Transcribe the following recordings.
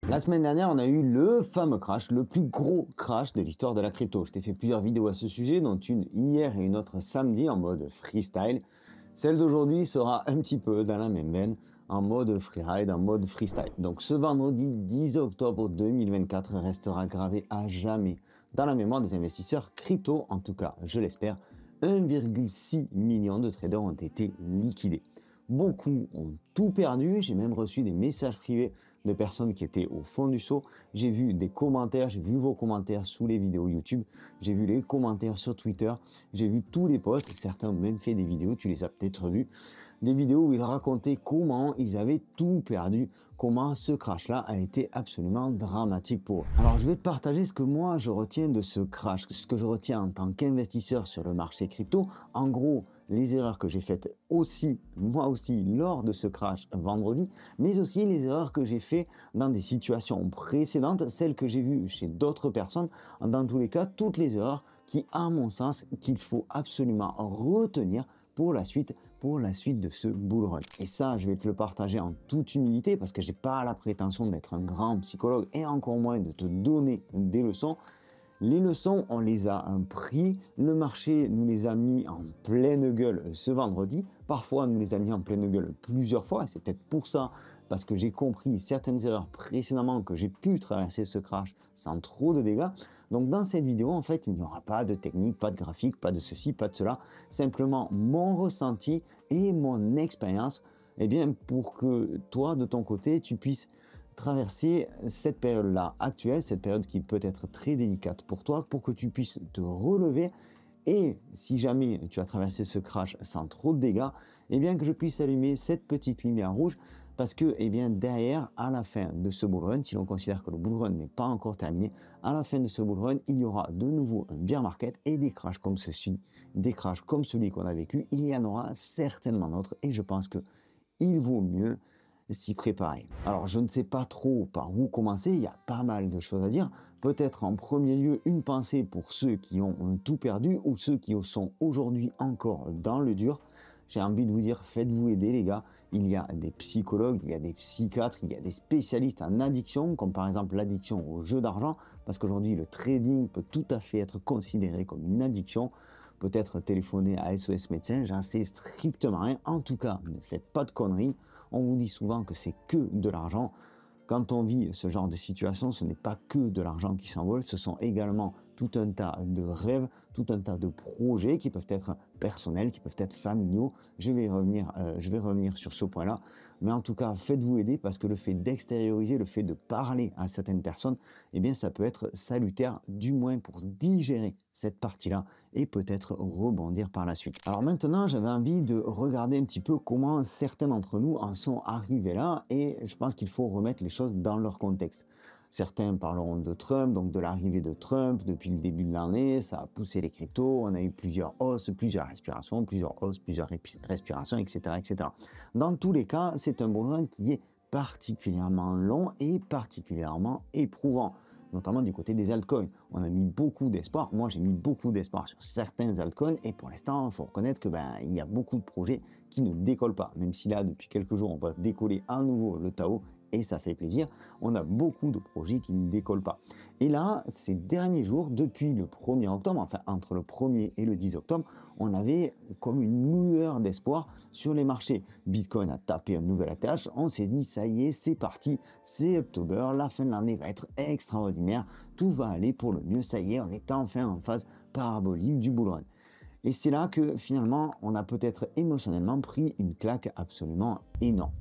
La semaine dernière, on a eu le fameux crash, le plus gros crash de l'histoire de la crypto. Je t'ai fait plusieurs vidéos à ce sujet, dont une hier et une autre samedi en mode freestyle. Celle d'aujourd'hui sera un petit peu dans la même veine, en mode freeride, en mode freestyle. Donc ce vendredi 10 octobre 2024 restera gravé à jamais dans la mémoire des investisseurs crypto, en tout cas, je l'espère. 1,6 million de traders ont été liquidés. Beaucoup ont tout perdu, j'ai même reçu des messages privés de personnes qui étaient au fond du seau. J'ai vu des commentaires, j'ai vu vos commentaires sous les vidéos YouTube, j'ai vu les commentaires sur Twitter, j'ai vu tous les posts, certains ont même fait des vidéos, tu les as peut-être vues, des vidéos où ils racontaient comment ils avaient tout perdu, comment ce crash-là a été absolument dramatique pour eux. Alors je vais te partager ce que moi je retiens de ce crash, ce que je retiens en tant qu'investisseur sur le marché crypto. En gros, les erreurs que j'ai faites aussi, moi aussi, lors de ce crash vendredi, mais aussi les erreurs que j'ai faites dans des situations précédentes, celles que j'ai vues chez d'autres personnes. Dans tous les cas, toutes les erreurs qui, à mon sens, qu'il faut absolument retenir pour la suite de ce bull run. Et ça, je vais te le partager en toute humilité parce que j'ai pas la prétention d'être un grand psychologue et encore moins de te donner des leçons. Les leçons, on les a pris, le marché nous les a mis en pleine gueule ce vendredi, parfois nous les a mis en pleine gueule plusieurs fois, et c'est peut-être pour ça, parce que j'ai compris certaines erreurs précédemment, que j'ai pu traverser ce crash sans trop de dégâts. Donc dans cette vidéo, en fait, il n'y aura pas de technique, pas de graphique, pas de ceci, pas de cela, simplement mon ressenti et mon expérience, eh bien, pour que toi, de ton côté, tu puisses traverser cette période-là actuelle, cette période qui peut être très délicate pour toi, pour que tu puisses te relever. Et si jamais tu as traversé ce crash sans trop de dégâts, eh bien que je puisse allumer cette petite lumière rouge, parce que eh bien derrière, à la fin de ce bull run, si l'on considère que le bull run n'est pas encore terminé, à la fin de ce bull run, il y aura de nouveau un bear market et des crashs comme ceci, des crashs comme celui qu'on a vécu. Il y en aura certainement d'autres, et je pense que il vaut mieux s'y préparer. Alors je ne sais pas trop par où commencer, il y a pas mal de choses à dire. Peut-être en premier lieu une pensée pour ceux qui ont tout perdu ou ceux qui sont aujourd'hui encore dans le dur. J'ai envie de vous dire, faites-vous aider les gars. Il y a des psychologues, il y a des psychiatres, il y a des spécialistes en addiction, comme par exemple l'addiction au jeu d'argent, parce qu'aujourd'hui le trading peut tout à fait être considéré comme une addiction. Peut-être téléphoner à SOS médecin, j'en sais strictement rien. En tout cas, ne faites pas de conneries. On vous dit souvent que c'est que de l'argent. Quand on vit ce genre de situation, ce n'est pas que de l'argent qui s'envole, ce sont également tout un tas de rêves, tout un tas de projets qui peuvent être personnels, qui peuvent être familiaux. Je vais revenir sur ce point-là. Mais en tout cas, faites-vous aider parce que le fait d'extérioriser, le fait de parler à certaines personnes, eh bien, ça peut être salutaire, du moins pour digérer cette partie-là et peut-être rebondir par la suite. Alors maintenant, j'avais envie de regarder un petit peu comment certains d'entre nous en sont arrivés là et je pense qu'il faut remettre les choses dans leur contexte. Certains parleront de Trump, donc de l'arrivée de Trump depuis le début de l'année, ça a poussé les cryptos, on a eu plusieurs hausses, plusieurs respirations, etc., etc. Dans tous les cas, c'est un bull run qui est particulièrement long et particulièrement éprouvant, notamment du côté des altcoins. On a mis beaucoup d'espoir, moi j'ai mis beaucoup d'espoir sur certains altcoins et pour l'instant, il faut reconnaître que il y a beaucoup de projets qui ne décollent pas, même si là, depuis quelques jours, on va décoller à nouveau le Tao et ça fait plaisir, on a beaucoup de projets qui ne décollent pas. Et là, ces derniers jours, depuis le 1er octobre, enfin entre le 1er et le 10 octobre, on avait comme une lueur d'espoir sur les marchés. Bitcoin a tapé un nouvel ATH, on s'est dit ça y est, c'est parti, c'est October, la fin de l'année va être extraordinaire, tout va aller pour le mieux, ça y est, on est enfin en phase parabolique du bull run. Et c'est là que finalement, on a peut-être émotionnellement pris une claque absolument énorme.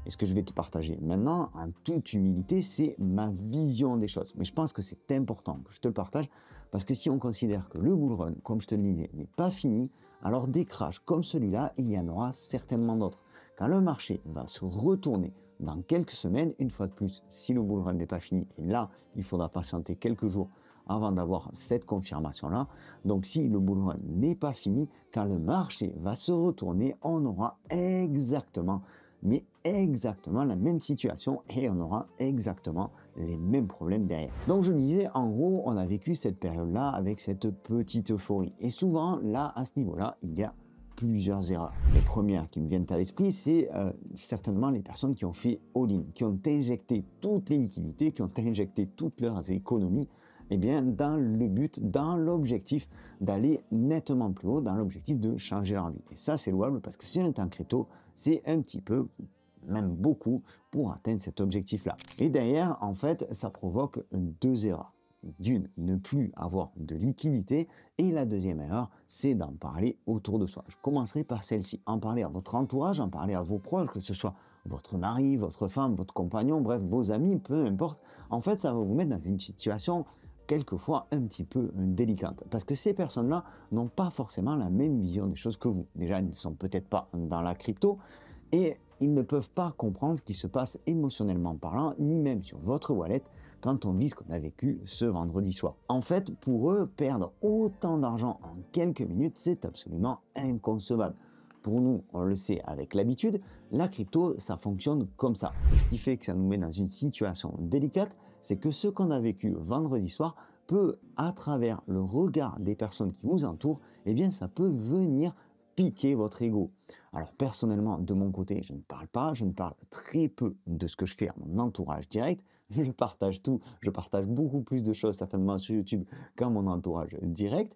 Et ce que je vais te partager maintenant, en toute humilité, c'est ma vision des choses. Mais je pense que c'est important que je te le partage, parce que si on considère que le bull run, comme je te le disais, n'est pas fini, alors des crashs comme celui-là, il y en aura certainement d'autres. Quand le marché va se retourner dans quelques semaines, une fois de plus, si le bull run n'est pas fini, et là, il faudra patienter quelques jours avant d'avoir cette confirmation-là. Donc si le bull run n'est pas fini, quand le marché va se retourner, on aura exactement la même situation et on aura exactement les mêmes problèmes derrière. Donc je disais, en gros, on a vécu cette période-là avec cette petite euphorie. Et souvent, là, à ce niveau-là, il y a plusieurs erreurs. Les premières qui me viennent à l'esprit, c'est certainement les personnes qui ont fait all-in, qui ont injecté toutes les liquidités, qui ont injecté toutes leurs économies, eh bien, dans le but, dans l'objectif d'aller nettement plus haut, dans l'objectif de changer leur vie. Et ça, c'est louable parce que si on est en crypto, c'est un petit peu, même beaucoup, pour atteindre cet objectif-là. Et derrière, en fait, ça provoque deux erreurs. D'une, ne plus avoir de liquidité, et la deuxième erreur, c'est d'en parler autour de soi. Je commencerai par celle-ci. En parler à votre entourage, en parler à vos proches, que ce soit votre mari, votre femme, votre compagnon, bref, vos amis, peu importe. En fait, ça va vous mettre dans une situation quelquefois un petit peu délicate, parce que ces personnes-là n'ont pas forcément la même vision des choses que vous. Déjà, ils ne sont peut-être pas dans la crypto, et ils ne peuvent pas comprendre ce qui se passe émotionnellement parlant, ni même sur votre wallet, quand on vit ce qu'on a vécu ce vendredi soir. En fait, pour eux, perdre autant d'argent en quelques minutes, c'est absolument inconcevable. Pour nous, on le sait avec l'habitude, la crypto, ça fonctionne comme ça. Et ce qui fait que ça nous met dans une situation délicate, c'est que ce qu'on a vécu vendredi soir peut, à travers le regard des personnes qui vous entourent, eh bien, ça peut venir piquer votre ego. Alors personnellement, de mon côté, je ne parle très peu de ce que je fais à mon entourage direct. Je partage tout, je partage beaucoup plus de choses certainement sur YouTube qu'à mon entourage direct.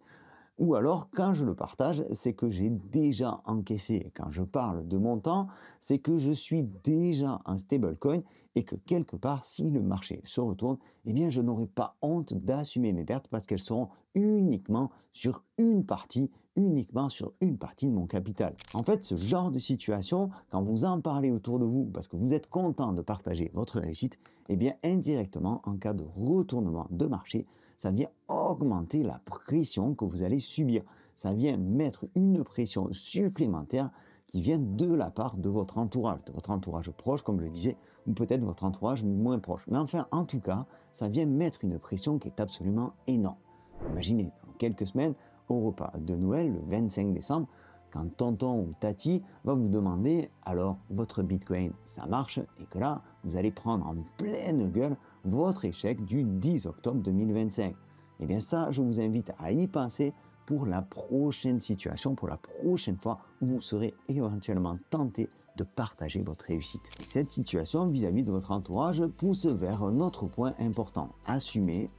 Ou alors, quand je le partage, c'est que j'ai déjà encaissé. Quand je parle de mon temps, c'est que je suis déjà en stablecoin et que quelque part, si le marché se retourne, eh bien, je n'aurai pas honte d'assumer mes pertes parce qu'elles seront uniquement sur une partie de mon capital. En fait, ce genre de situation, quand vous en parlez autour de vous parce que vous êtes content de partager votre réussite, eh bien, indirectement, en cas de retournement de marché, ça vient augmenter la pression que vous allez subir. Ça vient mettre une pression supplémentaire qui vient de la part de votre entourage proche, comme je le disais, ou peut-être votre entourage moins proche. Mais enfin, en tout cas, ça vient mettre une pression qui est absolument énorme. Imaginez, dans quelques semaines, au repas de Noël, le 25 décembre, quand tonton ou tati va vous demander alors votre Bitcoin, ça marche, et que là, vous allez prendre en pleine gueule votre échec du 10 octobre 2025. Eh bien ça, je vous invite à y penser pour la prochaine situation, pour la prochaine fois où vous serez éventuellement tenté de partager votre réussite. Et cette situation vis-à-vis de votre entourage pousse vers un autre point important. Assumer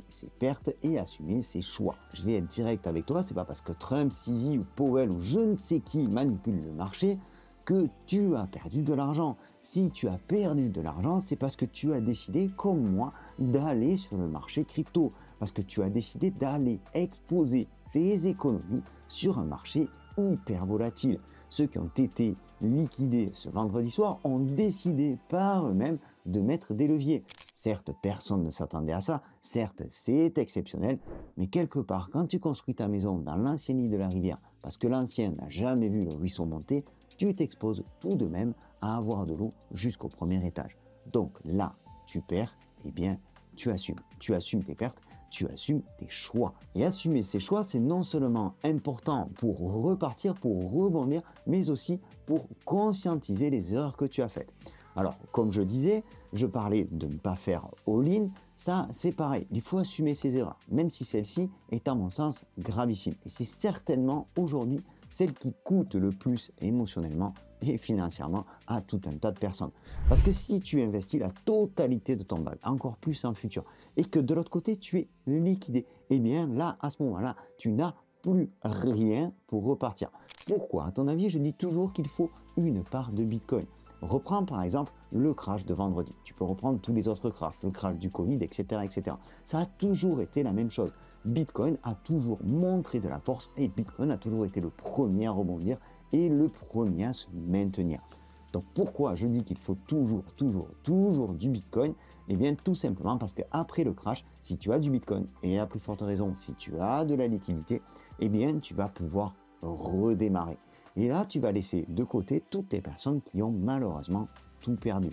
ses pertes et assumer ses choix. Je vais être direct avec toi, c'est pas parce que Trump, Sisi ou Powell ou je ne sais qui manipule le marché que tu as perdu de l'argent. Si tu as perdu de l'argent, c'est parce que tu as décidé, comme moi, d'aller sur le marché crypto. Parce que tu as décidé d'aller exposer tes économies sur un marché hyper volatile. Ceux qui ont été liquidés ce vendredi soir ont décidé par eux-mêmes de mettre des leviers. Certes, personne ne s'attendait à ça, certes, c'est exceptionnel, mais quelque part, quand tu construis ta maison dans l'ancien lit de la rivière, parce que l'ancien n'a jamais vu le ruisseau monter, tu t'exposes tout de même à avoir de l'eau jusqu'au premier étage. Donc là, tu perds, eh bien, tu assumes. Tu assumes tes pertes, tu assumes tes choix. Et assumer ces choix, c'est non seulement important pour repartir, pour rebondir, mais aussi pour conscientiser les erreurs que tu as faites. Alors, comme je disais, je parlais de ne pas faire all-in. Ça, c'est pareil. Il faut assumer ses erreurs, même si celle-ci est, à mon sens, gravissime. Et c'est certainement aujourd'hui celle qui coûte le plus émotionnellement et financièrement à tout un tas de personnes. Parce que si tu investis la totalité de ton bac, encore plus en futur, et que de l'autre côté, tu es liquidé, eh bien là, à ce moment-là, tu n'as plus rien pour repartir. Pourquoi? À ton avis, je dis toujours qu'il faut une part de Bitcoin. Reprends par exemple le crash de vendredi. Tu peux reprendre tous les autres crashs, le crash du Covid, etc., etc. Ça a toujours été la même chose. Bitcoin a toujours montré de la force et Bitcoin a toujours été le premier à rebondir et le premier à se maintenir. Donc pourquoi je dis qu'il faut toujours du Bitcoin? Eh bien tout simplement parce qu'après le crash, si tu as du Bitcoin et à plus forte raison si tu as de la liquidité, eh bien tu vas pouvoir redémarrer. Et là, tu vas laisser de côté toutes les personnes qui ont malheureusement tout perdu.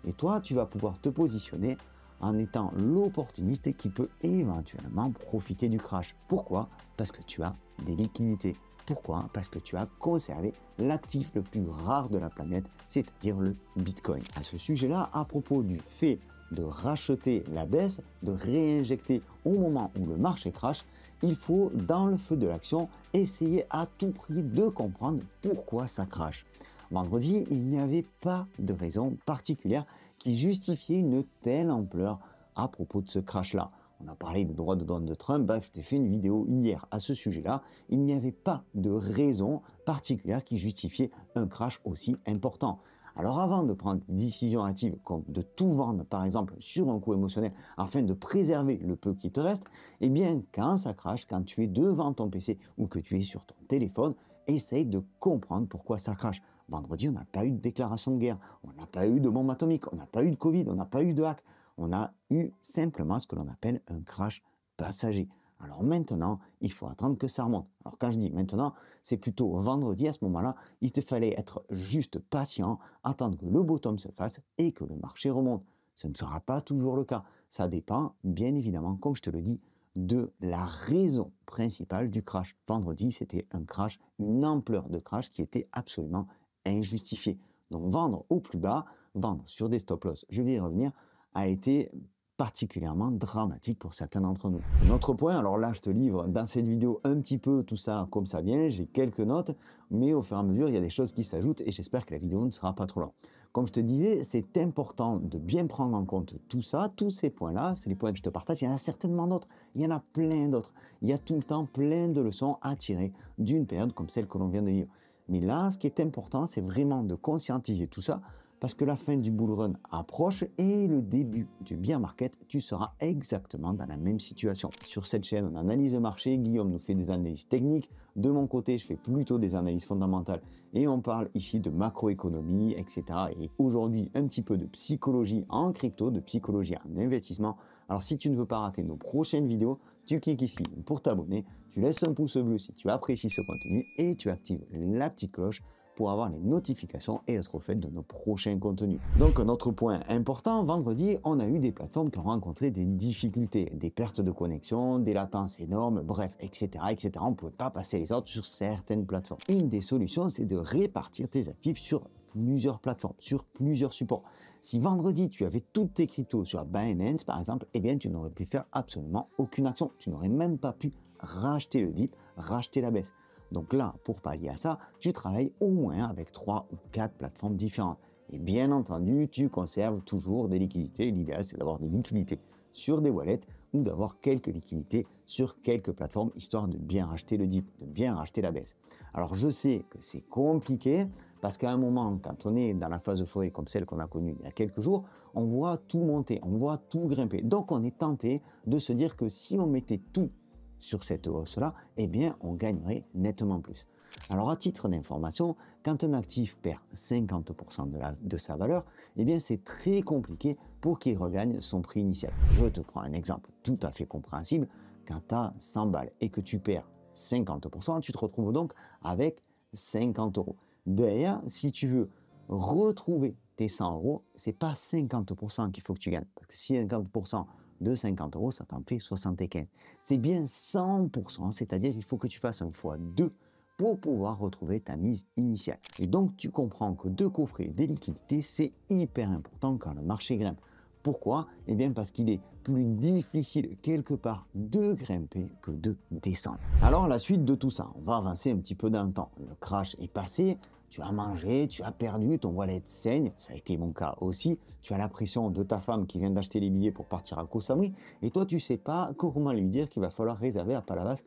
Et toi, tu vas pouvoir te positionner en étant l'opportuniste qui peut éventuellement profiter du crash. Pourquoi? Parce que tu as des liquidités. Pourquoi? Parce que tu as conservé l'actif le plus rare de la planète, c'est-à-dire le Bitcoin. À ce sujet-là, à propos du fait de racheter la baisse, de réinjecter au moment où le marché crash, il faut, dans le feu de l'action, essayer à tout prix de comprendre pourquoi ça crache. Vendredi, il n'y avait pas de raison particulière qui justifiait une telle ampleur à propos de ce crash-là. On a parlé des droits de douane de Trump, bref, j'ai fait une vidéo hier à ce sujet-là. Il n'y avait pas de raison particulière qui justifiait un crash aussi important. Alors avant de prendre des décisions actives comme de tout vendre par exemple sur un coup émotionnel afin de préserver le peu qui te reste, eh bien quand ça crache, quand tu es devant ton PC ou que tu es sur ton téléphone, essaye de comprendre pourquoi ça crache. Vendredi, on n'a pas eu de déclaration de guerre, on n'a pas eu de bombe atomique, on n'a pas eu de Covid, on n'a pas eu de hack. On a eu simplement ce que l'on appelle un crash passager. Alors maintenant, il faut attendre que ça remonte. Alors quand je dis maintenant, c'est plutôt vendredi à ce moment-là, il te fallait être juste patient, attendre que le bottom se fasse et que le marché remonte. Ce ne sera pas toujours le cas. Ça dépend, bien évidemment, comme je te le dis, de la raison principale du crash. Vendredi, c'était un crash, une ampleur de crash qui était absolument injustifiée. Donc vendre au plus bas, vendre sur des stop loss, je vais y revenir, a été particulièrement dramatique pour certains d'entre nous. Un autre point, alors là je te livre dans cette vidéo un petit peu tout ça comme ça vient, j'ai quelques notes, mais au fur et à mesure il y a des choses qui s'ajoutent et j'espère que la vidéo ne sera pas trop longue. Comme je te disais, c'est important de bien prendre en compte tout ça, tous ces points-là, c'est les points que je te partage, il y en a certainement d'autres, il y en a plein d'autres. Il y a tout le temps plein de leçons à tirer d'une période comme celle que l'on vient de vivre. Mais là, ce qui est important, c'est vraiment de conscientiser tout ça, parce que la fin du bull run approche et le début du bear market, tu seras exactement dans la même situation. Sur cette chaîne, on analyse le marché, Guillaume nous fait des analyses techniques, de mon côté, je fais plutôt des analyses fondamentales et on parle ici de macroéconomie, etc. Et aujourd'hui, un petit peu de psychologie en crypto, de psychologie en investissement. Alors si tu ne veux pas rater nos prochaines vidéos, tu cliques ici pour t'abonner, tu laisses un pouce bleu si tu apprécies ce contenu et tu actives la petite cloche pour avoir les notifications et être au fait de nos prochains contenus. Donc un autre point important, vendredi, on a eu des plateformes qui ont rencontré des difficultés, des pertes de connexion, des latences énormes, bref, etc. etc. On ne pouvait pas passer les ordres sur certaines plateformes. Une des solutions, c'est de répartir tes actifs sur plusieurs plateformes, sur plusieurs supports. Si vendredi, tu avais toutes tes cryptos sur Binance, par exemple, eh bien, tu n'aurais pu faire absolument aucune action. Tu n'aurais même pas pu racheter le dip, racheter la baisse. Donc là, pour pallier à ça, tu travailles au moins avec 3 ou 4 plateformes différentes. Et bien entendu, tu conserves toujours des liquidités. L'idéal, c'est d'avoir des liquidités sur des wallets ou d'avoir quelques liquidités sur quelques plateformes, histoire de bien racheter le dip, de bien racheter la baisse. Alors je sais que c'est compliqué, parce qu'à un moment, quand on est dans la phase euphorie comme celle qu'on a connue il y a quelques jours, on voit tout monter, on voit tout grimper. Donc on est tenté de se dire que si on mettait tout sur cette hausse-là, eh bien, on gagnerait nettement plus. Alors, à titre d'information, quand un actif perd 50% de sa valeur, eh bien, c'est très compliqué pour qu'il regagne son prix initial. Je te prends un exemple tout à fait compréhensible. Quand tu as 100 balles et que tu perds 50%, tu te retrouves donc avec 50 euros. Derrière, si tu veux retrouver tes 100 euros, c'est pas 50% qu'il faut que tu gagnes. Parce que si 50% de 50 euros, ça t'en fait 75. C'est bien 100%, c'est-à-dire qu'il faut que tu fasses un fois 2 pour pouvoir retrouver ta mise initiale. Et donc, tu comprends que de coffrer des liquidités, c'est hyper important quand le marché grimpe. Pourquoi? Eh bien parce qu'il est plus difficile quelque part de grimper que de descendre. Alors la suite de tout ça, on va avancer un petit peu dans le temps. Le crash est passé, tu as mangé, tu as perdu, ton wallet saigne, ça a été mon cas aussi. Tu as la pression de ta femme qui vient d'acheter les billets pour partir à Koh Samui et toi tu sais pas comment lui dire qu'il va falloir réserver à Palavas.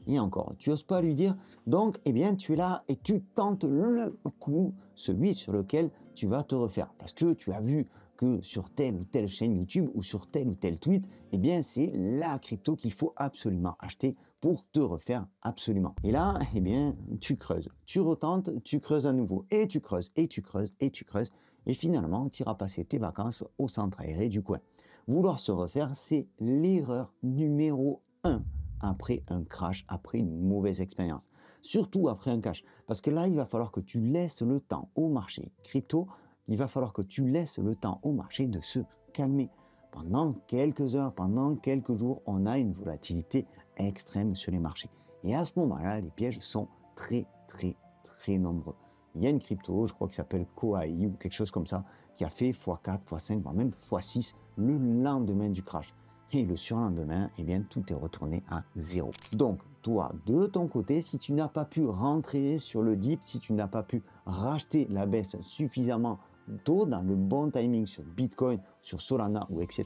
Et encore, tu n'oses pas lui dire, donc eh bien tu es là et tu tentes le coup, celui sur lequel tu vas te refaire. Parce que tu as vu que sur telle ou telle chaîne YouTube ou sur tel ou tel tweet, eh bien c'est la crypto qu'il faut absolument acheter pour te refaire absolument. Et là, eh bien tu creuses, tu retentes, tu creuses à nouveau et tu creuses et tu creuses et tu creuses et finalement tu iras passer tes vacances au centre aéré du coin. Vouloir se refaire, c'est l'erreur numéro 1 après un crash, après une mauvaise expérience. Surtout après un crash. Parce que là, il va falloir que tu laisses le temps au marché crypto, il va falloir que tu laisses le temps au marché de se calmer. Pendant quelques heures, pendant quelques jours, on a une volatilité extrême sur les marchés. Et à ce moment-là, les pièges sont très, très, très nombreux. il y a une crypto, je crois qu'il s'appelle Koai ou quelque chose comme ça, qui a fait x4, x5, voire même x6 le lendemain du crash. Et le surlendemain, eh bien, tout est retourné à zéro. Donc, toi, de ton côté, si tu n'as pas pu rentrer sur le dip, si tu n'as pas pu racheter la baisse suffisamment tôt, dans le bon timing sur Bitcoin, sur Solana ou etc.,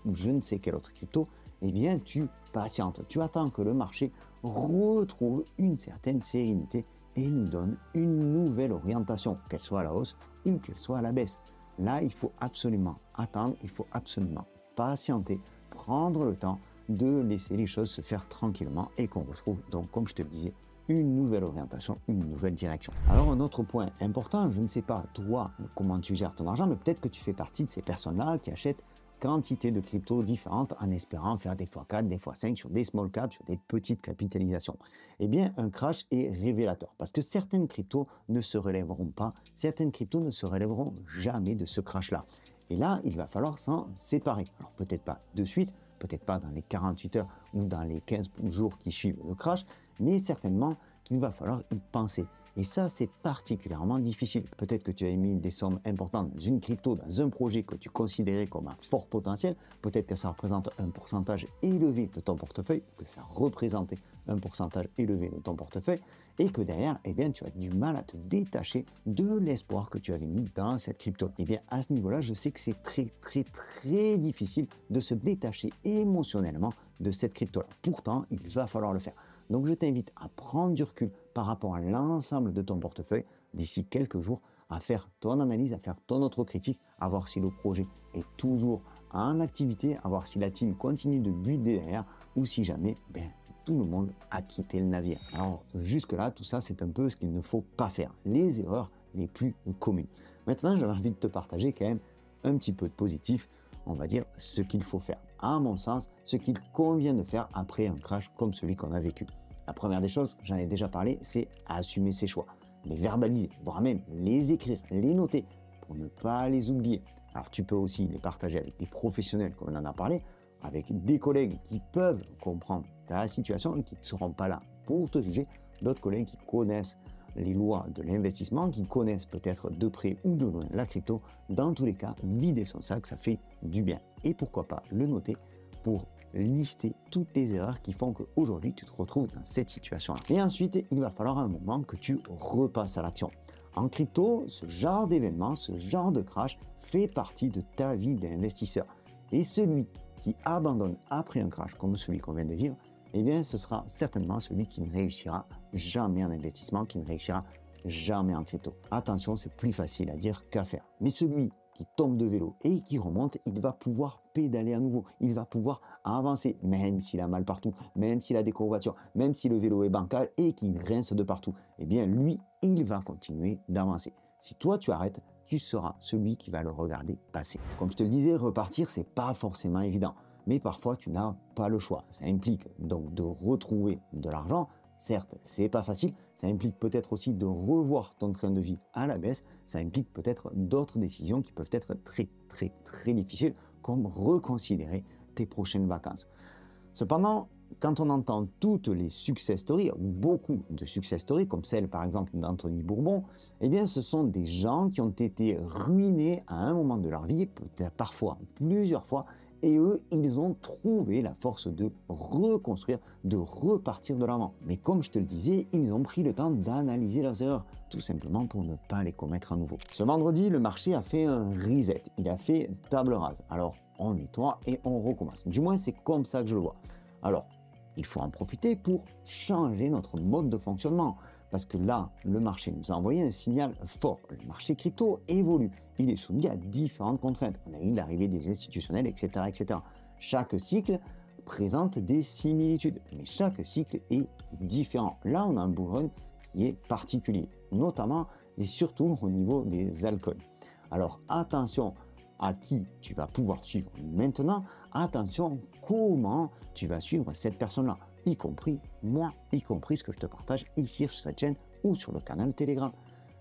ou je ne sais quelle autre crypto, eh bien, tu patientes. Tu attends que le marché retrouve une certaine sérénité et nous donne une nouvelle orientation, qu'elle soit à la hausse ou qu'elle soit à la baisse. Là, il faut absolument attendre, il faut absolument patienter, prendre le temps de laisser les choses se faire tranquillement et qu'on retrouve donc, comme je te le disais, une nouvelle orientation, une nouvelle direction. Alors un autre point important, je ne sais pas toi comment tu gères ton argent, mais peut-être que tu fais partie de ces personnes-là qui achètent quantité de cryptos différentes en espérant faire des x4, des x5 sur des small caps, sur des petites capitalisations. Eh bien, un crash est révélateur parce que certaines cryptos ne se relèveront pas, certaines cryptos ne se relèveront jamais de ce crash-là. Et là, il va falloir s'en séparer. Alors peut-être pas de suite, peut-être pas dans les 48 heures ou dans les 15 jours qui suivent le crash, mais certainement qu'il va falloir y penser. Et ça, c'est particulièrement difficile. Peut-être que tu as mis des sommes importantes dans une crypto, dans un projet que tu considérais comme un fort potentiel. Peut-être que ça représente un pourcentage élevé de ton portefeuille, que ça représentait un pourcentage élevé de ton portefeuille, et que derrière, eh bien, tu as du mal à te détacher de l'espoir que tu avais mis dans cette crypto. Eh bien, à ce niveau-là, je sais que c'est très difficile de se détacher émotionnellement de cette crypto-là. Pourtant, il va falloir le faire. Donc, je t'invite à prendre du recul par rapport à l'ensemble de ton portefeuille d'ici quelques jours, à faire ton analyse, à faire ton autocritique, à voir si le projet est toujours en activité, à voir si la team continue de buter derrière ou si jamais tout le monde a quitté le navire. Alors jusque-là, tout ça, c'est un peu ce qu'il ne faut pas faire, les erreurs les plus communes. Maintenant, j'avais envie de te partager quand même un petit peu de positif, on va dire ce qu'il faut faire. À mon sens, ce qu'il convient de faire après un crash comme celui qu'on a vécu. La première des choses, j'en ai déjà parlé, c'est assumer ses choix, les verbaliser, voire même les écrire, les noter pour ne pas les oublier. Alors tu peux aussi les partager avec des professionnels comme on en a parlé, avec des collègues qui peuvent comprendre ta situation et qui ne seront pas là pour te juger, d'autres collègues qui connaissent les lois de l'investissement, qui connaissent peut-être de près ou de loin la crypto. Dans tous les cas, vider son sac, ça fait du bien. Et pourquoi pas le noter pour lister toutes les erreurs qui font qu'aujourd'hui tu te retrouves dans cette situation-là. Et ensuite, il va falloir un moment que tu repasses à l'action. En crypto, ce genre d'événement, ce genre de crash fait partie de ta vie d'investisseur. Et celui qui abandonne après un crash comme celui qu'on vient de vivre, eh bien ce sera certainement celui qui ne réussira jamais en investissement, qui ne réussira jamais en crypto. Attention, c'est plus facile à dire qu'à faire. Mais celui qui tombe de vélo et qui remonte, il va pouvoir pédaler à nouveau, il va pouvoir avancer, même s'il a mal partout, même s'il a des courbatures, même si le vélo est bancal et qu'il grince de partout. Eh bien lui, il va continuer d'avancer. Si toi tu arrêtes, tu seras celui qui va le regarder passer. Comme je te le disais, repartir, c'est pas forcément évident. Mais parfois, tu n'as pas le choix. Ça implique donc de retrouver de l'argent. Certes, c'est pas facile. Ça implique peut-être aussi de revoir ton train de vie à la baisse. Ça implique peut-être d'autres décisions qui peuvent être très difficiles, comme reconsidérer tes prochaines vacances. Cependant, quand on entend toutes les success stories, ou beaucoup de success stories, comme celle par exemple d'Anthony Bourbon, eh bien ce sont des gens qui ont été ruinés à un moment de leur vie, peut-être parfois plusieurs fois, et eux, ils ont trouvé la force de reconstruire, de repartir de l'avant. Mais comme je te le disais, ils ont pris le temps d'analyser leurs erreurs, tout simplement pour ne pas les commettre à nouveau. Ce vendredi, le marché a fait un reset, il a fait table rase. Alors, on nettoie et on recommence. Du moins, c'est comme ça que je le vois. Alors, il faut en profiter pour changer notre mode de fonctionnement. Parce que là, le marché nous a envoyé un signal fort. Le marché crypto évolue. Il est soumis à différentes contraintes. On a eu l'arrivée des institutionnels, etc. Chaque cycle présente des similitudes, mais chaque cycle est différent. Là, on a un bull run qui est particulier, notamment et surtout au niveau des altcoins. Alors, attention à qui tu vas pouvoir suivre maintenant. Attention comment tu vas suivre cette personne-là, y compris moi, y compris ce que je te partage ici sur cette chaîne ou sur le canal Telegram.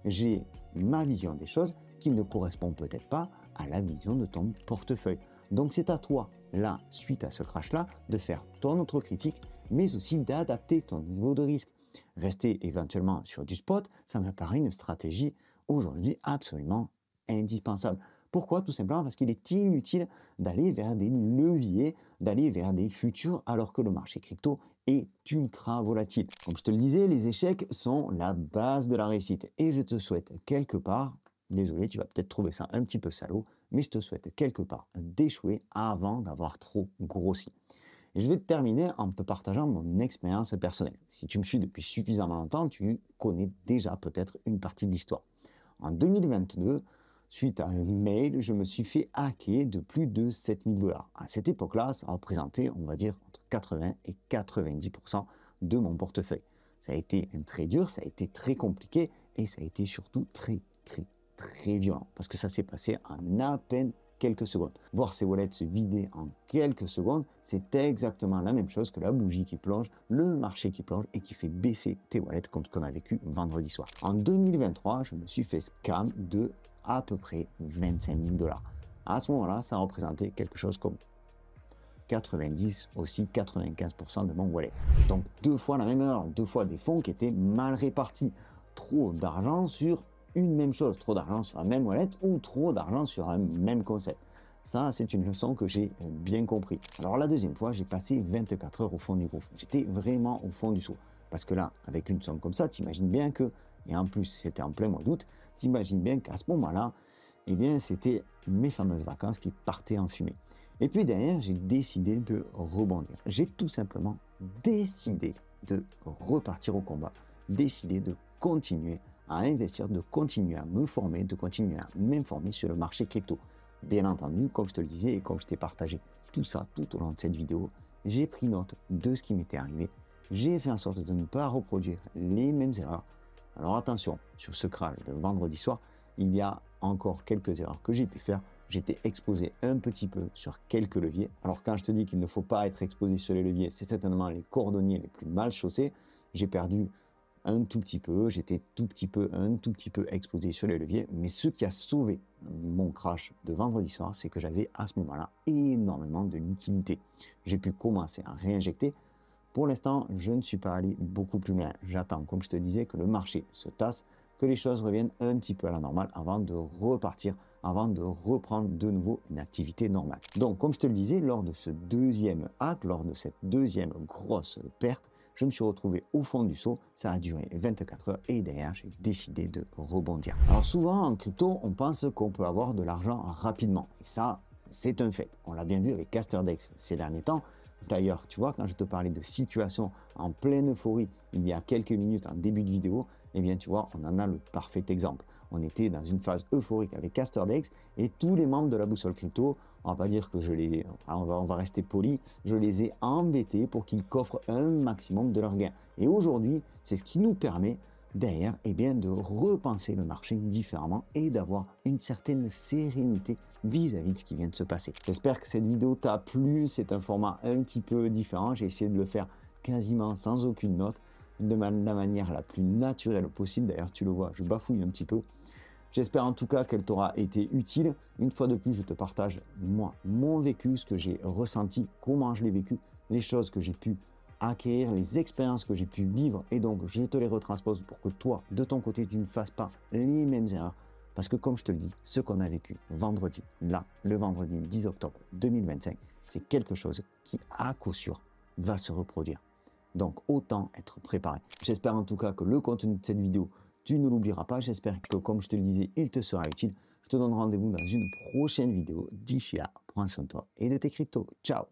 J'ai ma vision des choses qui ne correspond peut-être pas à la vision de ton portefeuille. Donc c'est à toi, là, suite à ce crash-là, de faire ton autocritique, mais aussi d'adapter ton niveau de risque. Rester éventuellement sur du spot, ça me paraît une stratégie aujourd'hui absolument indispensable. Pourquoi? Tout simplement parce qu'il est inutile d'aller vers des leviers, d'aller vers des futurs, alors que le marché crypto est ultra volatile. Comme je te le disais, les échecs sont la base de la réussite. Et je te souhaite quelque part, désolé, tu vas peut-être trouver ça un petit peu salaud, mais je te souhaite quelque part d'échouer avant d'avoir trop grossi. Et je vais terminer en te partageant mon expérience personnelle. Si tu me suis depuis suffisamment longtemps, tu connais déjà peut-être une partie de l'histoire. En 2022, suite à un mail, je me suis fait hacker de plus de 7 000 $. À cette époque-là, ça représentait, on va dire, entre 80 et 90% de mon portefeuille. Ça a été très dur, ça a été très compliqué et ça a été surtout très violent parce que ça s'est passé en à peine quelques secondes. Voir ses wallets se vider en quelques secondes, c'est exactement la même chose que la bougie qui plonge, le marché qui plonge et qui fait baisser tes wallets comme ce qu'on a vécu vendredi soir. En 2023, je me suis fait scam de à peu près 25 000 $. À ce moment-là, ça représentait quelque chose comme 90, aussi 95% de mon wallet. Donc 2 fois la même heure, 2 fois des fonds qui étaient mal répartis. Trop d'argent sur une même chose, trop d'argent sur un même wallet ou trop d'argent sur un même concept. Ça, c'est une leçon que j'ai bien compris. Alors la deuxième fois, j'ai passé 24 heures au fond du gouffre. J'étais vraiment au fond du seau. Parce que là, avec une somme comme ça, t'imagines bien que, et en plus c'était en plein mois d'août, t'imagines bien qu'à ce moment-là, eh bien c'était mes fameuses vacances qui partaient en fumée. Et puis derrière, j'ai décidé de rebondir. J'ai tout simplement décidé de repartir au combat, décidé de continuer à investir, de continuer à me former, de continuer à m'informer sur le marché crypto. Bien entendu, comme je te le disais et comme je t'ai partagé tout ça tout au long de cette vidéo, j'ai pris note de ce qui m'était arrivé. J'ai fait en sorte de ne pas reproduire les mêmes erreurs. Alors attention, sur ce crash de vendredi soir, il y a encore quelques erreurs que j'ai pu faire. J'étais exposé un petit peu sur quelques leviers. Alors quand je te dis qu'il ne faut pas être exposé sur les leviers, c'est certainement les cordonniers les plus mal chaussés. J'ai perdu un tout petit peu, j'étais un tout petit peu exposé sur les leviers, mais ce qui a sauvé mon crash de vendredi soir, c'est que j'avais à ce moment-là énormément de liquidités. J'ai pu commencer à réinjecter. Pour l'instant, je ne suis pas allé beaucoup plus loin. J'attends, comme je te disais, que le marché se tasse, que les choses reviennent un petit peu à la normale avant de repartir, avant de reprendre de nouveau une activité normale. Donc, comme je te le disais, lors de ce deuxième hack, lors de cette deuxième grosse perte, je me suis retrouvé au fond du seau, ça a duré 24 heures et derrière j'ai décidé de rebondir. Alors souvent en crypto, on pense qu'on peut avoir de l'argent rapidement et ça c'est un fait. On l'a bien vu avec Casterdex ces derniers temps. D'ailleurs, tu vois, quand je te parlais de situation en pleine euphorie il y a quelques minutes en début de vidéo, eh bien tu vois, on en a le parfait exemple. On était dans une phase euphorique avec Casterdex et tous les membres de la boussole crypto, on va pas dire que on va rester poli, je les ai embêtés pour qu'ils coffrent un maximum de leurs gains. Et aujourd'hui, c'est ce qui nous permet derrière eh bien, de repenser le marché différemment et d'avoir une certaine sérénité vis-à-vis de ce qui vient de se passer. J'espère que cette vidéo t'a plu, c'est un format un petit peu différent, j'ai essayé de le faire quasiment sans aucune note, de la manière la plus naturelle possible. D'ailleurs, tu le vois, je bafouille un petit peu. J'espère en tout cas qu'elle t'aura été utile. Une fois de plus, je te partage moi, mon vécu, ce que j'ai ressenti, comment je l'ai vécu, les choses que j'ai pu acquérir, les expériences que j'ai pu vivre. Et donc, je te les retranspose pour que toi, de ton côté, tu ne fasses pas les mêmes erreurs. Parce que comme je te le dis, ce qu'on a vécu vendredi, là, le vendredi 10 octobre 2025, c'est quelque chose qui, à coup sûr, va se reproduire. Donc, autant être préparé. J'espère en tout cas que le contenu de cette vidéo, tu ne l'oublieras pas. J'espère que, comme je te le disais, il te sera utile. Je te donne rendez-vous dans une prochaine vidéo. D'ici là, prends soin de toi et de tes cryptos. Ciao!